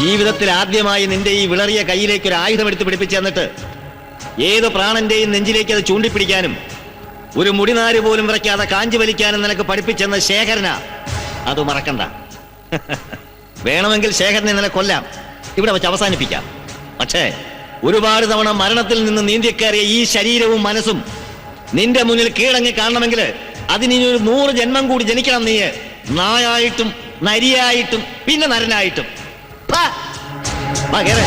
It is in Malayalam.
ജീവിതത്തിൽ ആദ്യമായി നിന്റെ ഈ വിളറിയ കയ്യിലേക്ക് ഒരു ആയുധം എടുത്ത് പിടിപ്പിച്ചു തന്നിട്ട് ഏത് പ്രാണന്റെയും നെഞ്ചിലേക്ക് അത് ചൂണ്ടിപ്പിടിക്കാനും ഒരു മുടിനാര് പോലും വിറയ്ക്കാതെ കാഞ്ചി വലിക്കാനും നിനക്ക് പഠിപ്പിച്ചെന്ന ശേഖരനാ. അത് മറക്കണ്ട. വേണമെങ്കിൽ ശേഖരനെ നിന്നെ കൊല്ലാം, ഇവിടെ വെച്ച് അവസാനിപ്പിക്കാം. പക്ഷേ ഒരുപാട് തവണ മരണത്തിൽ നിന്ന് നീന്തിക്കയറിയ ഈ ശരീരവും മനസ്സും നിന്റെ മുന്നിൽ കീഴടങ്ങി കാണണമെങ്കിൽ അതിനി ഒരു 100 ജന്മം കൂടി ജനിക്കണം. നീ നായായിട്ടും നരിയായിട്ടും പിന്നെ നരനായിട്ടും. വാ കേറ്.